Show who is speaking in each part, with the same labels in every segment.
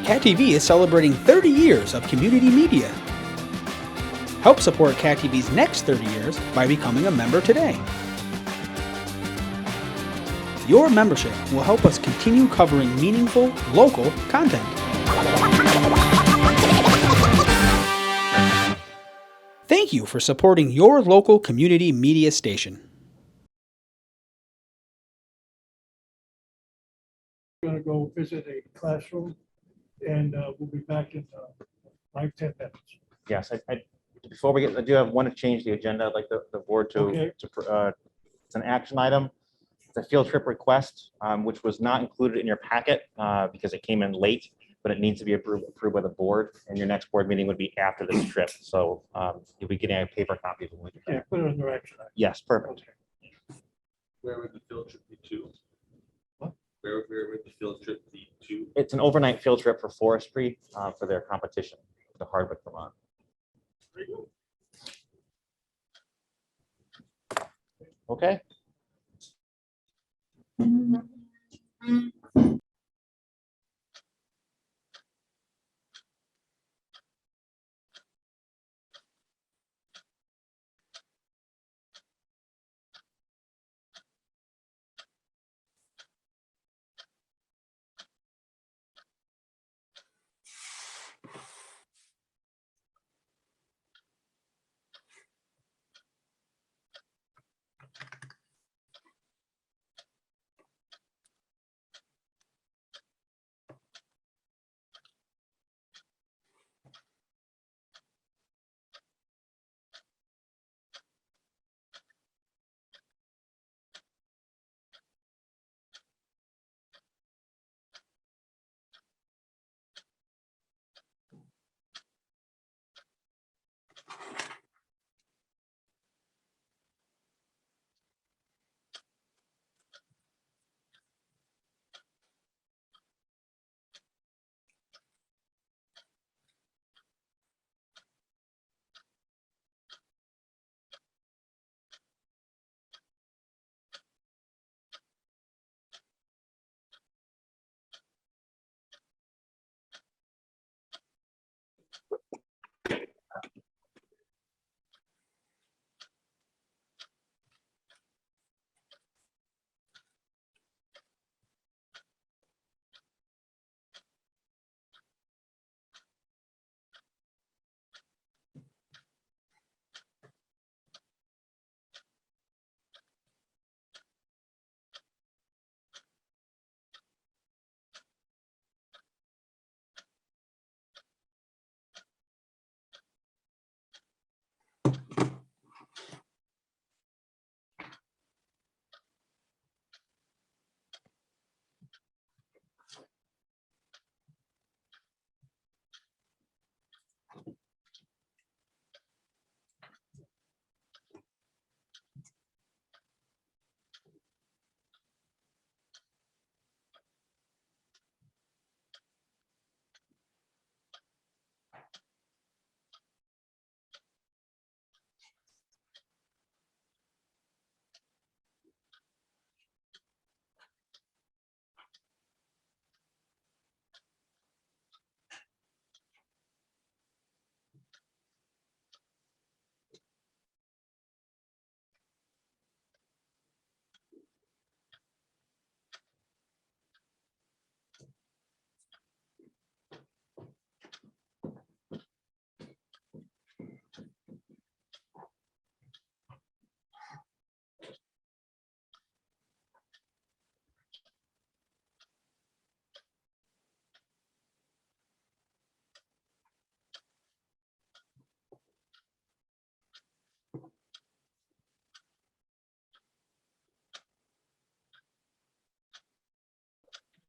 Speaker 1: Cat TV is celebrating 30 years of community media. Help support Cat TV's next 30 years by becoming a member today. Your membership will help us continue covering meaningful, local content. Thank you for supporting your local community media station.
Speaker 2: We're going to go visit a classroom, and we'll be back in 5-10 minutes.
Speaker 3: Yes, before we get, I do have one to change the agenda. I'd like the board to,
Speaker 2: Okay.
Speaker 3: it's an action item. It's a field trip request, which was not included in your packet because it came in late, but it needs to be approved by the board. And your next board meeting would be after this trip. So you'll be getting a paper copy.
Speaker 2: Yeah, put it in the action item.
Speaker 3: Yes, perfect.
Speaker 2: Okay.
Speaker 4: Where would the field trip be to?
Speaker 2: What?
Speaker 4: Where would the field trip be to?
Speaker 3: It's an overnight field trip for forestry for their competition, the Hardwick, Vermont. Okay.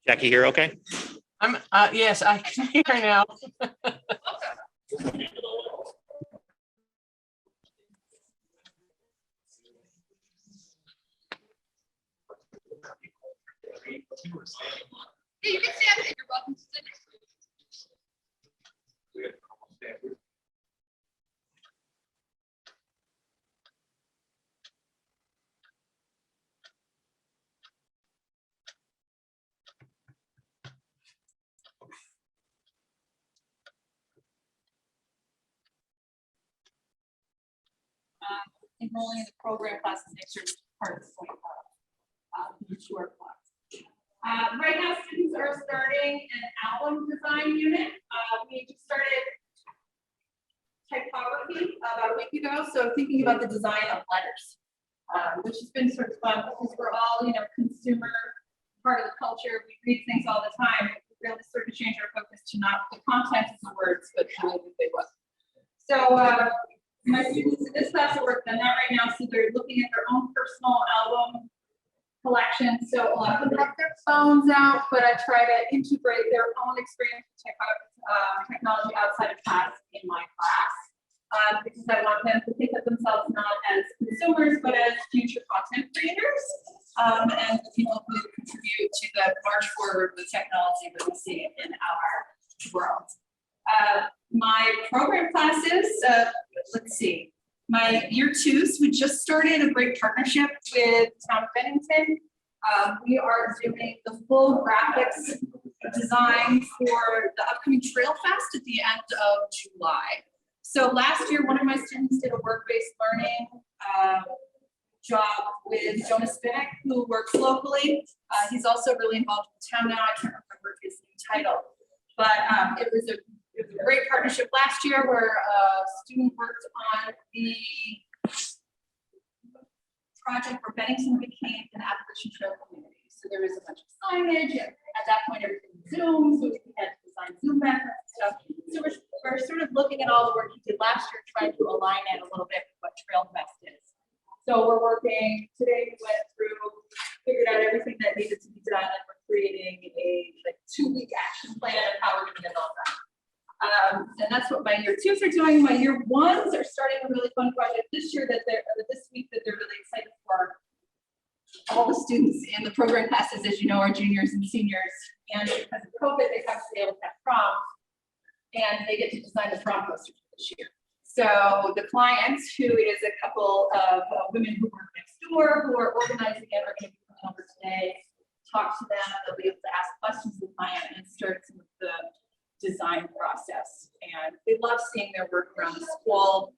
Speaker 5: Jackie, here, okay?
Speaker 6: I'm yes, I can hear now.
Speaker 7: Yeah, you can stand it. You're welcome to sit next to me. enrolling in the program classes next year, which is part of the point of the short class. Right now, students are starting an album design unit. We just started typography about a week ago, so thinking about the design of letters, which has been sort of fun because we're all, consumer part of the culture. We read things all the time. We really sort of change our focus to not the content of the words, but the way that they look. So my students in this class are working on that right now. So they're looking at their own personal album collection. So a lot of them have their phones out, but I try to integrate their own experience with technology outside of class in my class, because I want them to think of themselves not as consumers, but as future content creators, and people who contribute to the march forward with technology that we see in our world. My program classes, let's see. My year twos, we just started a great partnership with Town of Bennington. We are doing the full graphics design for the upcoming Trail Fest at the end of July. So last year, one of my students did a work-based learning job with Jonas Spinnick, who works locally. He's also really involved with town now. I can't remember his new title, but it was a great partnership last year where a student worked on the project where Bennington became an Appalachian Trail community. So there was a bunch of signage, and at that point everything was Zoom, so we had to design Zoom backgrounds and stuff. So we're sort of looking at all the work he did last year, trying to align it a little bit with what Trail Fest is. So we're working, today we went through, figured out everything that needed to be done, and we're creating a 2-week action plan of how we're gonna get it all done. And that's what my year twos are doing. My year ones are starting a really fun project this year this week that they're really excited for. All the students in the program classes, as you know, are juniors and seniors. And because of COVID, they have to be able to have prom. And they get to design the prom poster this year. So the clients, who is a couple of women who work next door, who are organizing it, are going to be coming over today, talk to them. They'll be able to ask questions of the client and start some of the design process. And they love seeing their work around the school.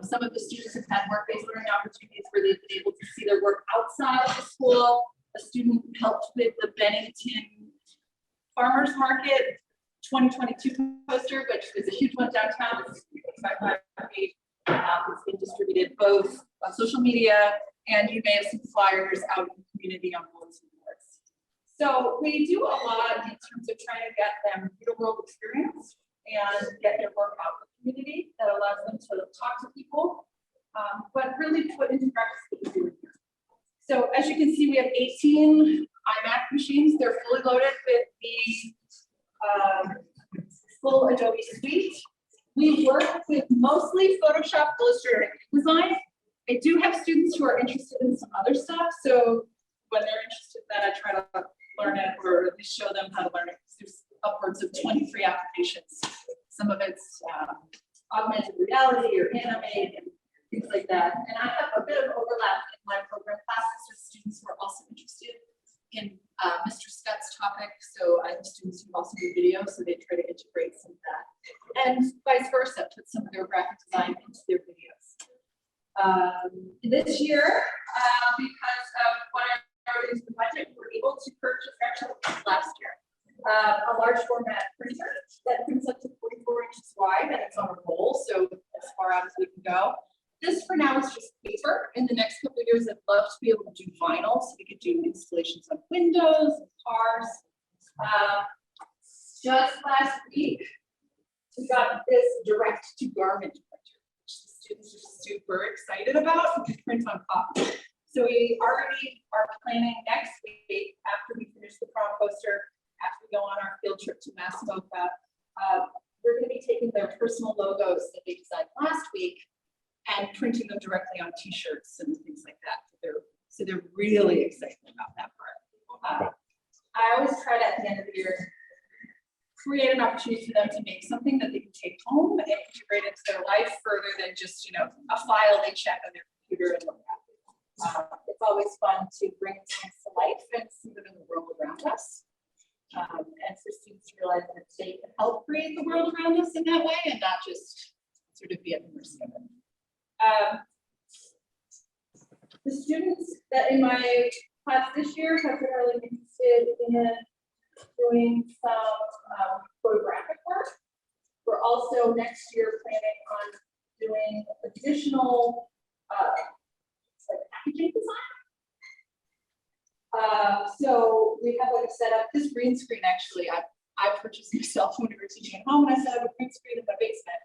Speaker 7: Some of the students have had work-based learning opportunities where they've been able to see their work outside of the school. A student helped with the Bennington Farmers Market 2022 poster, which was a huge one downtown. It's been distributed both on social media, and you may have seen flyers out in the community on bulletin boards. So we do a lot in terms of trying to get them real-world experience and get their work out in the community that allows them to talk to people, but really put into practice what we're doing here. So as you can see, we have 18 iMac machines. They're fully loaded with the full Adobe suite. We work with mostly Photoshop, Illustrator, and InDesign. I do have students who are interested in some other stuff. So when they're interested in that, I try to learn it, or at least show them how to learn it. There's upwards of 23 applications. Some of it's augmented reality or animate and things like that. And I have a bit of overlap in my program classes with students who are also interested in Mr. Scott's topic. So I have students who also do video, so they try to integrate some of that. And vice versa, put some of their graphic design into their videos. This year, because of what I reduced the budget, we were able to purchase, actually last year, a large format printer that prints up to 44 inches wide, and it's on a roll, so as far out as we can go. This for now is just paper. In the next couple of years, I'd love to be able to do vinyl, so we could do installations on windows, and cars. Just last week, we got this direct-to-garment printer, which the students are super excited about. We can print on copy. So we already are planning next week, after we finish the prom poster, after we go on our field trip to Massamoka, we're going to be taking their personal logos that they designed last week and printing them directly on T-shirts and things like that. So they're really excited about that part. I always try to, at the end of the year, create an opportunity for them to make something that they can take home and integrate into their life further than just, a file they check on their computer and look at. It's always fun to bring things to life and see them in the world around us. And for students to realize that they can help create the world around us in that way and not just sort of be at the mercy of it. The students that in my class this year have been really interested in doing some photographic work. We're also next year planning on doing additional like packaging design. So we have like a setup. This green screen actually I purchased myself when we were teaching at home, and I set up a green screen in my basement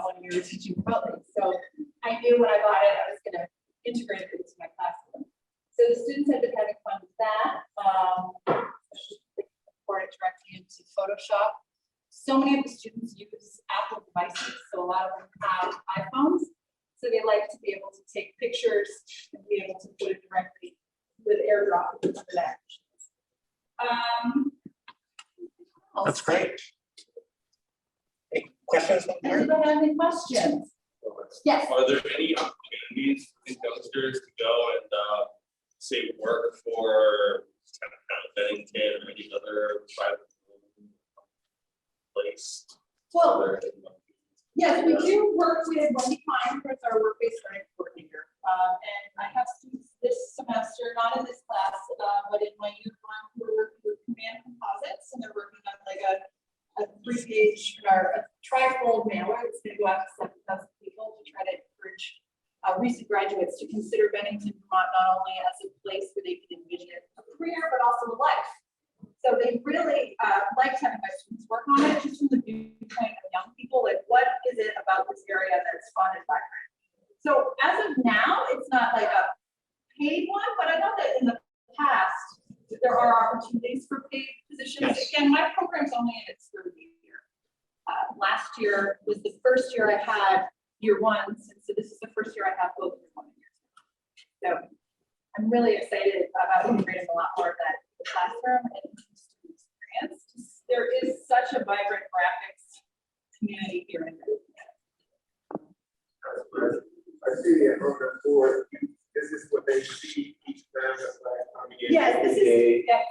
Speaker 7: when we were teaching remotely. So I knew when I bought it, I was going to integrate it into my classroom. So the students have been having fun with that. Import it directly into Photoshop. So many of the students use Apple devices, so a lot of them have iPhones. So they like to be able to take pictures and be able to put it directly with AirDrop into that.
Speaker 5: That's great. Any questions?
Speaker 7: Anybody have any questions? Yes.
Speaker 4: Are there any opportunities for youngsters to go and say work for Bennington or any other private place?
Speaker 7: Well, yes, we do work with Wendy Pine with our work-based learning coordinator. And I have students this semester, not in this class, but in my year one who are working with command composites, and they're working on like a 3-page or a trifold mailer that's going to go out to 7,000 people to try to encourage recent graduates to consider Bennington, Vermont, not only as a place where they can envision a career, but also a life. So they really liked having my students work on it, just from the viewpoint of young people, like what is it about this area that's fun and vibrant? So as of now, it's not like a paid one, but I know that in the past, there are opportunities for paid positions.
Speaker 5: Yes.
Speaker 7: Again, my program's only in its third year. Last year was the first year I had year ones, and so this is the first year I have both year one and year two. So I'm really excited about integrating a lot more of that in the classroom and student experience. There is such a vibrant graphics community here in Vermont.
Speaker 8: I see it on the board. This is what they see each time that's like coming in.
Speaker 7: Yes, this
Speaker 8: Day.
Speaker 7: is, yes.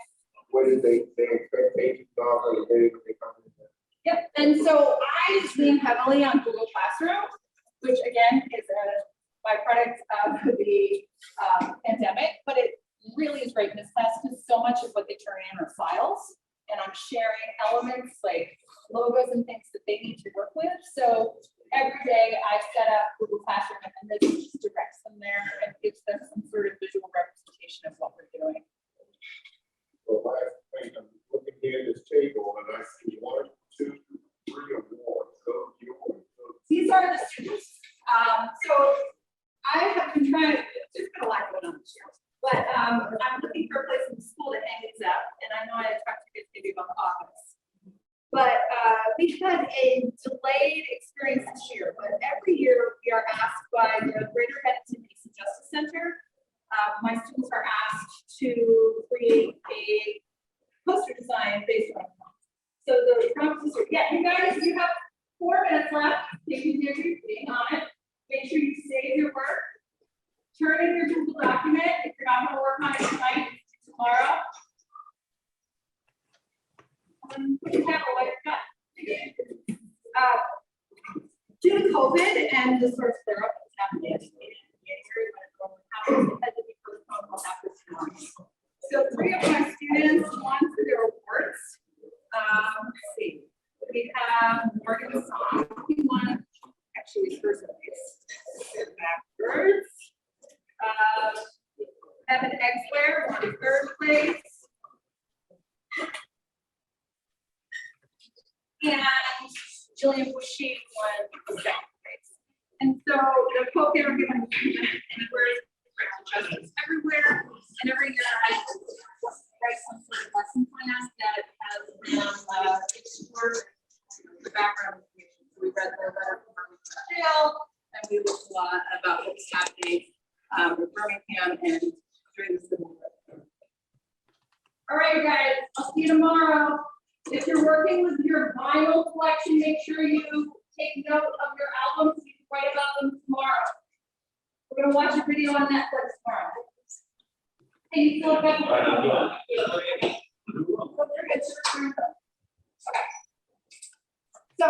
Speaker 8: What is they expectations are for the day when they come in?
Speaker 7: Yep, and so I lean heavily on Google Classroom, which again is a byproduct of the pandemic, but it really is great in this class because so much of what they turn in are files, and I'm sharing elements like logos and things that they need to work with. So every day I set up Google Classroom, and then this just directs them there and gives them some sort of visual representation of what we're doing.
Speaker 8: So I'm looking here at this table and I see 1, 2, 3, or 4. So
Speaker 7: These are the students. So I have been trying to, there's been a lot going on this year, but I'm looking for a place in the school to hang these up. And I know I talked to kids maybe about the office, but we had a delayed experience this year, but every year we are asked by the Greater Bennington Mason Justice Center. My students are asked to create a poster design based on prompts. So the prompts are, yeah, you guys, you have 4 minutes left. Take your reading on it. Make sure you save your work. Turn in your Google document. If you're not going to work on it tonight, tomorrow. Put your camera while you're done. Due to COVID and the sort of flare up that's happening in January when it normally happens, it had to be postponed until after tomorrow. So 3 of my students won for their awards. Let's see. We have Morgan Song, he won, actually his first place. Backwards. Evan Exware won 3rd place. And Jillian Bushy won 2nd place. And so the quote they were given anywhere justice everywhere. And every year I write some sort of lesson plan that has explored the background information. So we read the letter from Birmingham jail, and we looked a lot about what was happening with Birmingham and during the Civil War. All right, guys, I'll see you tomorrow. If you're working with your vinyl collection, make sure you take note of your albums. You can write about them tomorrow. We're going to watch a video on Netflix tomorrow. Hey, you feel better? Okay. So,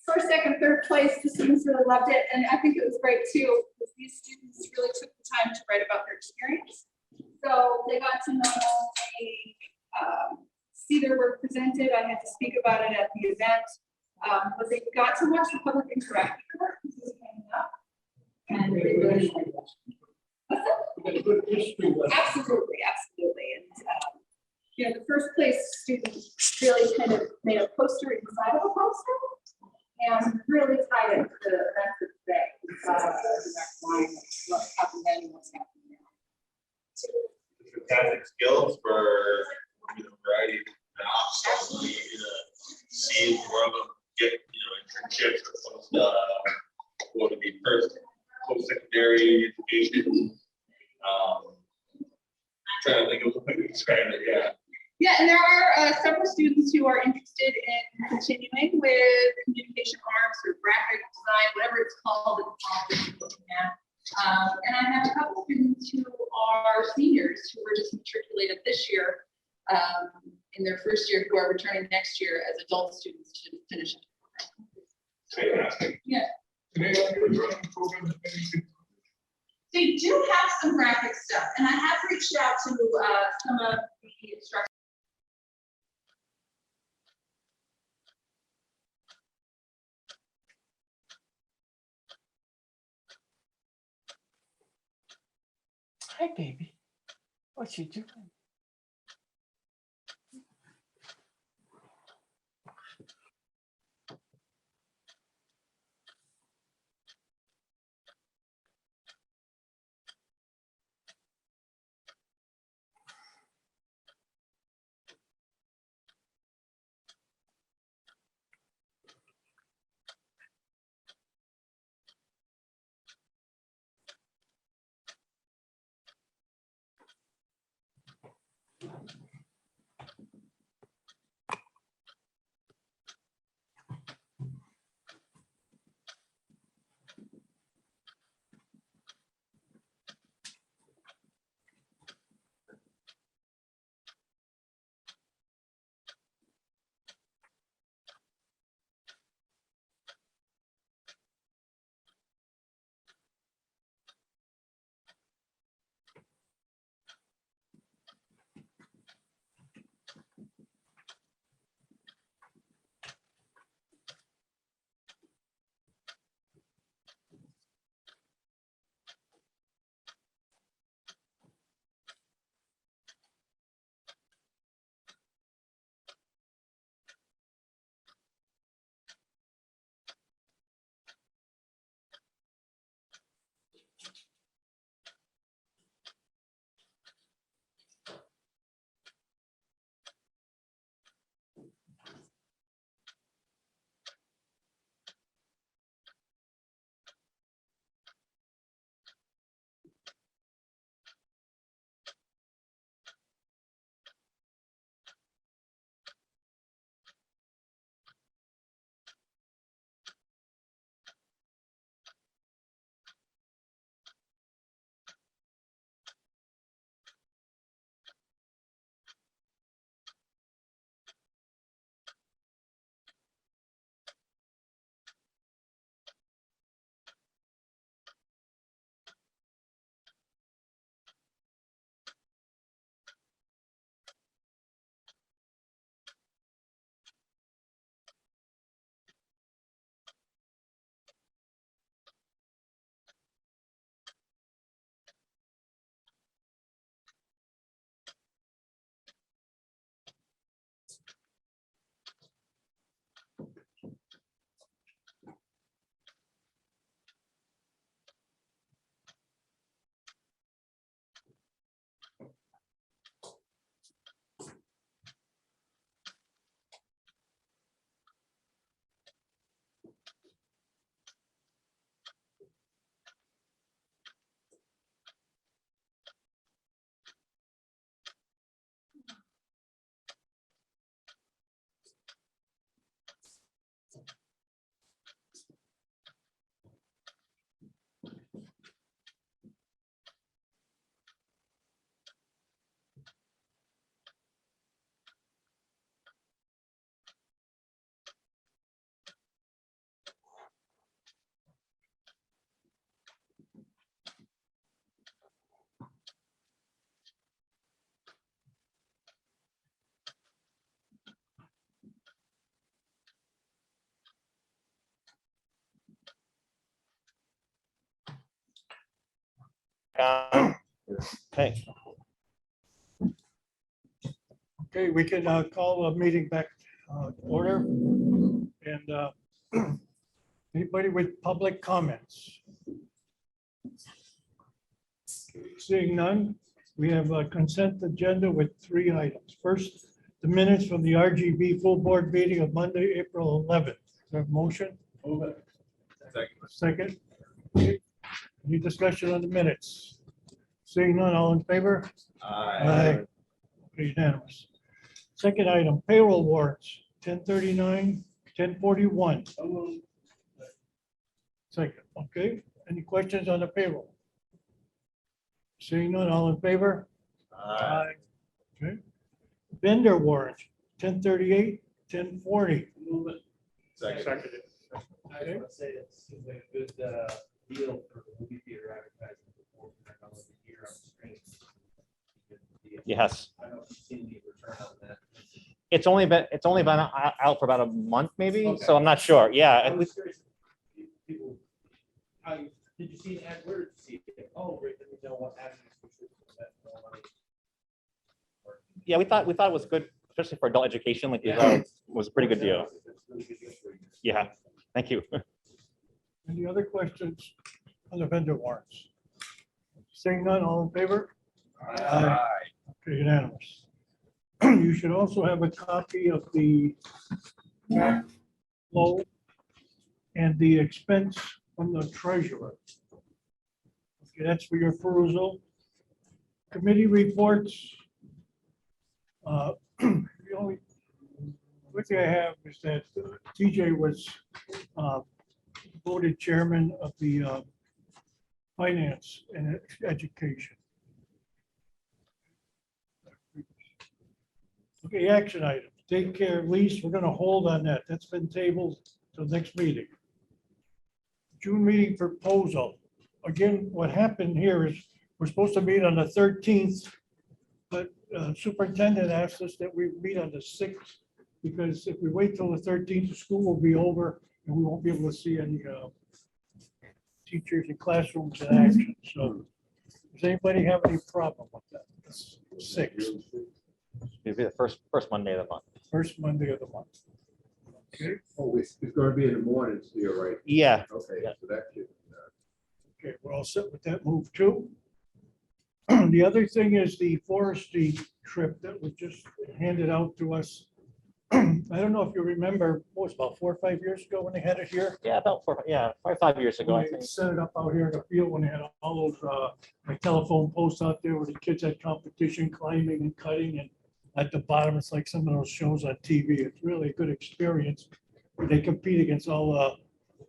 Speaker 7: 1st, 2nd, 3rd place, the students really loved it. And I think it was great too, because these students really took the time to write about their experience. So they got to not only see their work presented, I had to speak about it at the event, but they got to watch the public interact with the work. This is coming up. And they really liked it. Absolutely, absolutely. And, you know, the first place student really kind of made a poster inside of a poster and really tied it to the event of the day. What's happening then and what's happening now.
Speaker 4: Fantastic skills for variety of jobs. So, see more of them get internships or post what would be first post-secondary education. Trying to think of what to describe it. Yeah.
Speaker 7: Yeah, and there are several students who are interested in continuing with communication arts or graphic design, whatever it's called. And I have a couple students who are seniors who were just matriculated this year in their first year, who are returning next year as adult students to finish it.
Speaker 4: Fantastic.
Speaker 7: Yeah.
Speaker 2: Today, your drawing program is very.
Speaker 7: They do have some graphic stuff, and I have reached out to some of the instructors.
Speaker 6: Hi, baby. What you doing?
Speaker 3: Okay,
Speaker 2: Okay, we can call a meeting back to order. And anybody with public comments? Seeing none, we have a consent agenda with 3 items. First, the minutes from the RGB full board meeting of Monday, April 11th. Is there a motion?
Speaker 8: Move it.
Speaker 2: Second. Okay. Any discussion on the minutes? Seeing none, all in favor? Aye. Unanimous. Second item, payroll warrants, 1039, 1041. Second, okay. Any questions on the payroll? Seeing none, all in favor? Aye. Okay. Vendor warrants, 1038, 1040.
Speaker 8: Second.
Speaker 2: Okay.
Speaker 6: I just want to say it seems like a good deal for the movie theater advertising for $400 a year on screen.
Speaker 3: yes.
Speaker 6: I don't know if you've seen the return on that.
Speaker 3: It's only been out for about a month, maybe,
Speaker 6: Okay.
Speaker 3: so I'm not sure. Yeah,
Speaker 6: I
Speaker 3: and we-
Speaker 6: was curious, people, did you see an ad? Where did you see it? Oh, great, then we know what avenues we should invest more money.
Speaker 3: yeah, we thought it was good, especially for adult education. Like, we thought it was a pretty good deal.
Speaker 6: It's a really good deal for you.
Speaker 3: Yeah, thank you.
Speaker 2: Any other questions on the vendor warrants? Seeing none, all in favor? Aye. Okay, unanimous. You should also have a copy of the tax flow and the expense from the treasurer. Okay, that's for your perusal. Committee reports. The only thing I have is that TJ was voted chairman of the finance and education. Okay, action items, daycare lease, we're gonna hold on that. That's been tabled till next meeting. June meeting proposal. Again, what happened here is we're supposed to meet on the 13th, but superintendent asked us that we meet on the 6th, because if we wait till the 13th, the school will be over and we won't be able to see any teachers in classrooms in action. So does anybody have any problem with that? It's 6th.
Speaker 3: It'll be the first Monday of the month.
Speaker 2: First Monday of the month. Okay,
Speaker 8: Oh, it's gonna be in the mornings here, right?
Speaker 3: Yeah,
Speaker 8: Okay,
Speaker 3: Yeah.
Speaker 8: so that should.
Speaker 2: okay, we're all set with that move too. The other thing is the forestry trip that was just handed out to us. I don't know if you remember, what was it, about 4 or 5 years ago when they had it here?
Speaker 3: yeah, about 5 years ago, I
Speaker 2: When they
Speaker 3: think.
Speaker 2: set it up out here in the field when they had all those like telephone posts out there where the kids had competition climbing and cutting, and at the bottom, it's like some of those shows on TV. It's really a good experience. They compete against all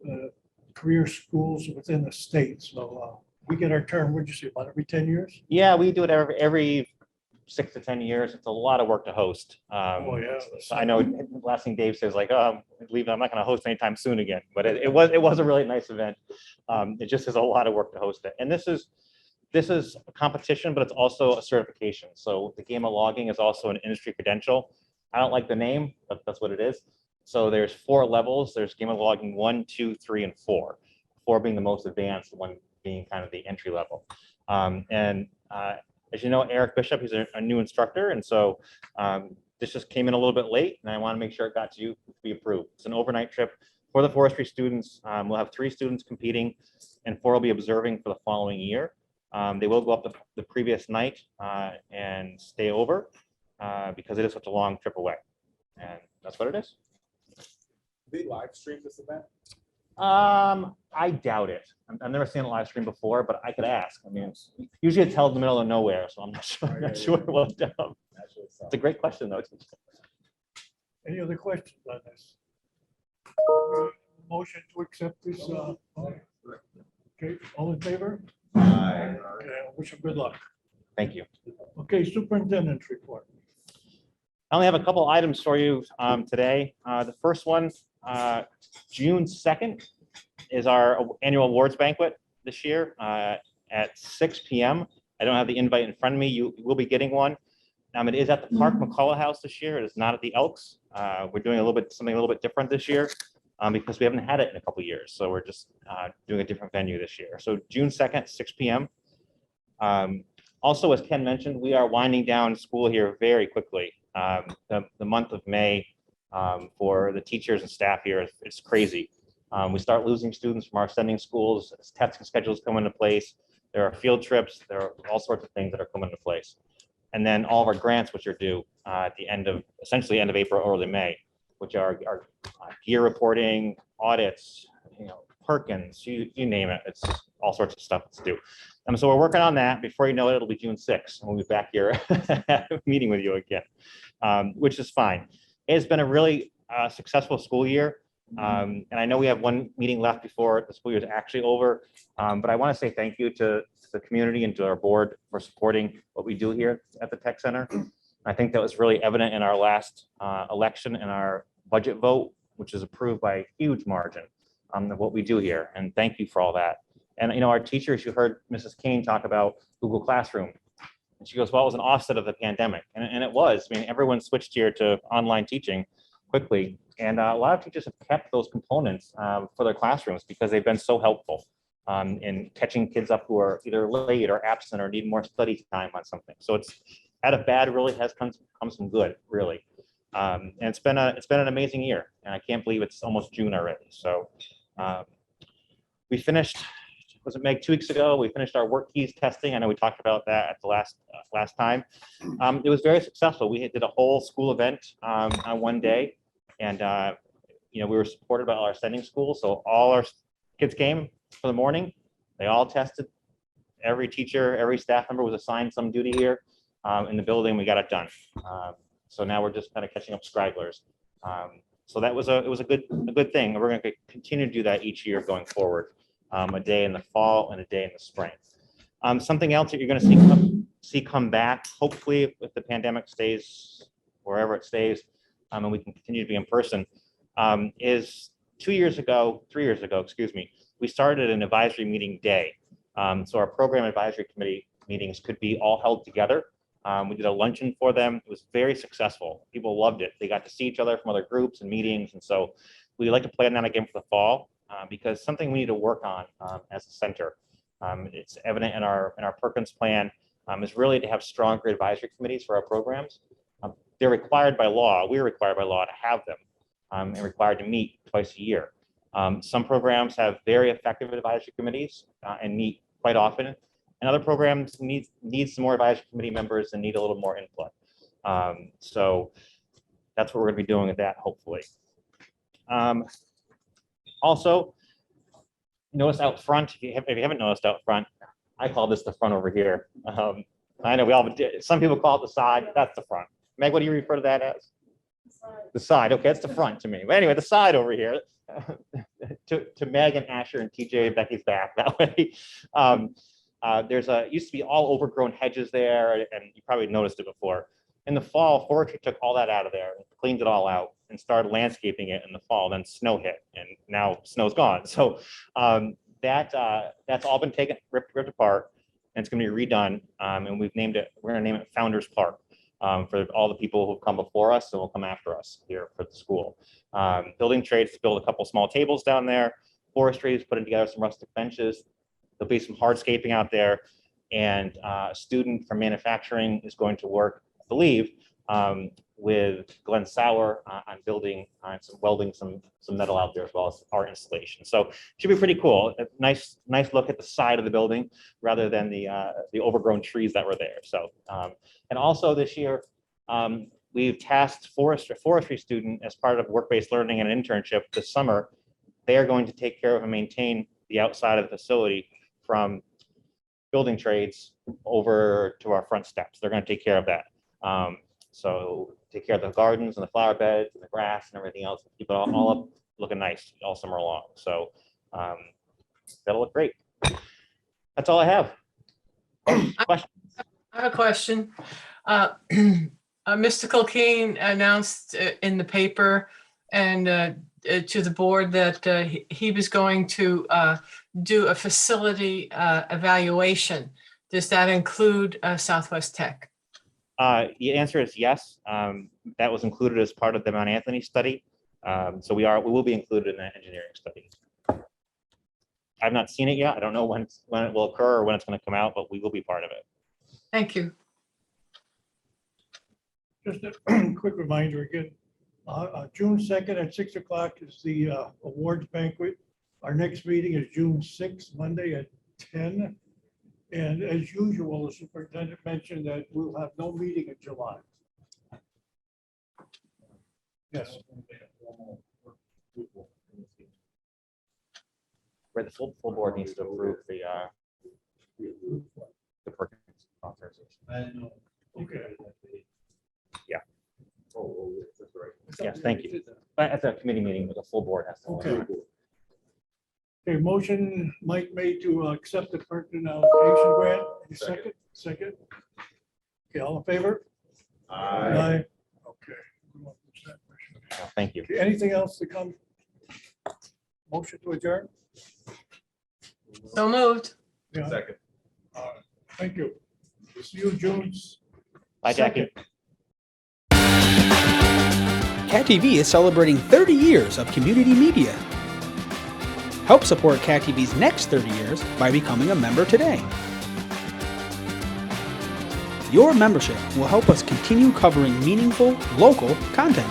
Speaker 2: the career schools within the state. So we get our turn, what'd you say, about every 10 years?
Speaker 3: Yeah, we do it every 6 to 10 years. It's a lot of work to host.
Speaker 2: Oh, yeah.
Speaker 3: So I know last thing Dave says, like, oh, leave, I'm not going to host anytime soon again. But it was a really nice event. It just is a lot of work to host it. And this is a competition, but it's also a certification. So the game of logging is also an industry credential. I don't like the name, but that's what it is. So there's 4 levels. There's game of logging 1, 2, 3, and 4. 4 being the most advanced, 1 being kind of the entry level. As you know, Eric Bishop, he's a new instructor. And so this just came in a little bit late, and I want to make sure it got to you to be approved. It's an overnight trip for the forestry students. We'll have 3 students competing, and 4 will be observing for the following year. They will go up the previous night and stay over because it is such a long trip away. And that's what it is.
Speaker 8: They live stream this event?
Speaker 3: I doubt it. I've never seen a live stream before, but I could ask. I mean, usually it's held in the middle of nowhere, so I'm not sure. I'm not sure what. It's a great question, though.
Speaker 2: Any other questions on this? Motion to accept this. Okay, all in favor? Okay, I wish you good luck.
Speaker 3: Thank you.
Speaker 2: Okay, superintendent's report.
Speaker 3: I only have a couple items for you today. The first one, June 2nd, is our annual awards banquet this year at 6 p.m. I don't have the invite in front of me. You will be getting one. It is at the Park McCullough House this year. It is not at the Elks. We're doing something a little bit different this year because we haven't had it in a couple of years. So we're just doing a different venue this year. So June 2nd, 6 p.m. Also, as Ken mentioned, we are winding down school here very quickly. The month of May for the teachers and staff here is crazy. We start losing students from our sending schools as testing schedules come into place. There are field trips, there are all sorts of things that are coming into place. And then all of our grants, which are due at the end of, essentially end of April, early May, which are gear reporting, audits, Perkins, you name it. It's all sorts of stuff that's due. So we're working on that. Before you know it, it'll be June 6th, and we'll be back here meeting with you again, which is fine. It's been a really successful school year. And I know we have one meeting left before the school year is actually over, but I want to say thank you to the community and to our board for supporting what we do here at the Tech Center. I think that was really evident in our last election and our budget vote, which is approved by a huge margin of what we do here. And thank you for all that. And our teachers, you heard Mrs. Kane talk about Google Classroom. And she goes, well, it was an offset of the pandemic. And it was. I mean, everyone switched here to online teaching quickly. And a lot of teachers have kept those components for their classrooms because they've been so helpful in catching kids up who are either late or absent or need more study time on something. So it's out of bad really has come some good, really. And it's been an amazing year. And I can't believe it's almost June already. So we finished, was it Meg, 2 weeks ago? We finished our work keys testing. I know we talked about that at the last time. It was very successful. We did a whole school event on one day. And, we were supported by all our sending schools. So all our kids came for the morning. They all tested. Every teacher, every staff member was assigned some duty here in the building. We got it done. So now we're just kind of catching up stragglers. So that was it was a good thing. We're going to continue to do that each year going forward. A day in the fall and a day in the spring. Something else that you're going to see come back, hopefully, if the pandemic stays wherever it stays, and we can continue to be in person, is 3 years ago, excuse me, we started an advisory meeting day. So our program advisory committee meetings could be all held together. We did a luncheon for them. It was very successful. People loved it. They got to see each other from other groups and meetings. And so we'd like to plan that again for the fall because something we need to work on as a center. It's evident in our Perkins plan is really to have stronger advisory committees for our programs. They're required by law. We're required by law to have them and required to meet twice a year. Some programs have very effective advisory committees and meet quite often. And other programs need some more advisory committee members and need a little more input. So that's what we're going to be doing with that, hopefully. Also, notice out front, if you haven't noticed out front, I call this the front over here. I know we all, some people call it the side, that's the front. Meg, what do you refer to that as? The side, okay, it's the front to me. But anyway, the side over here, to Meg and Asher and TJ, Becky's back that way. There's used to be all overgrown hedges there, and you probably noticed it before. In the fall, forestry took all that out of there, cleaned it all out, and started landscaping it in the fall. Then snow hit, and now snow's gone. So that's all been ripped apart, and it's going to be redone. And we've named it. We're going to name it Founders Park for all the people who've come before us and will come after us here for the school. Building trades to build a couple small tables down there. Forestry is putting together some rustic benches. There'll be some hardscaping out there, and a student from manufacturing is going to work, I believe, with Glenn Sauer on building, welding some metal out there, as well as our installation. So it should be pretty cool. A nice look at the side of the building rather than the overgrown trees that were there. So and also this year we've tasked forestry student as part of work-based learning and an internship this summer. They are going to take care of and maintain the outside of the facility from building trades over to our front steps. They're going to take care of that. So take care of the gardens and the flower beds and the grass and everything else. Keep it all up looking nice all summer long. So that'll look great. That's all I have. Questions?
Speaker 9: I have a question. Mr. Culkeen announced in the paper and to the board that he was going to do a facility evaluation. Does that include Southwest Tech?
Speaker 3: The answer is yes. That was included as part of the Mount Anthony study. So we will be included in that engineering study. I've not seen it yet. I don't know when it will occur or when it's going to come out, but we will be part of it.
Speaker 9: Thank you.
Speaker 2: Just a quick reminder again, June 2nd at 6 o'clock is the awards banquet. Our next meeting is June 6th, Monday at 10. And as usual, the superintendent mentioned that we'll have no meeting in July. Yes.
Speaker 3: Where the full board needs to approve the purchase authorization.
Speaker 6: I didn't know.
Speaker 2: Okay.
Speaker 3: Yes, thank you. But at the committee meeting, the full board has to.
Speaker 2: Okay. Okay, motion Mike made to accept the pertinent allocation grant. Any second? Second. Okay, all in favor? Aye. Okay.
Speaker 3: Thank you.
Speaker 2: Okay, anything else to come? Motion to adjourn?
Speaker 9: So moved.
Speaker 2: Yeah.
Speaker 6: Second.
Speaker 2: Thank you. See you June.
Speaker 3: Bye, Jackie.
Speaker 1: Cat TV is celebrating 30 years of community media. Help support Cat TV's next 30 years by becoming a member today. Your membership will help us continue covering meaningful, local content.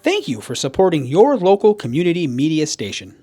Speaker 1: Thank you for supporting your local community media station.